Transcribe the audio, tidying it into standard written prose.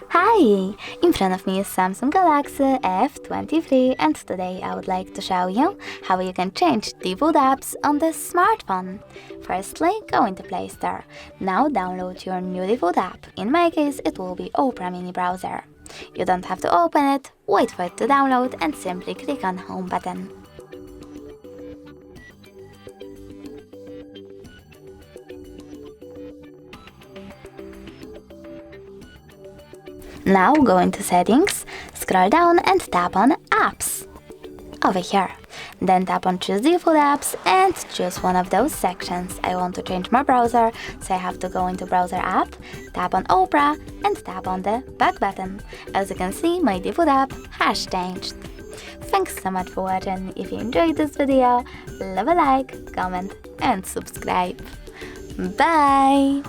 Hi! In front of me is Samsung Galaxy F23 and today I would like to show you how you can change default apps on this smartphone. Firstly, go into Play Store. Now download your new default app. In my case, it will be Opera Mini Browser. You don't have to open it, wait for it to download and simply click on Home button. Now go into Settings, scroll down and tap on Apps. Over here. Then tap on Choose Default Apps and choose one of those sections. I want to change my browser, so I have to go into Browser app, tap on Opera and tap on the back button. As you can see, my default app has changed. Thanks so much for watching. If you enjoyed this video, leave a like, comment and subscribe. Bye!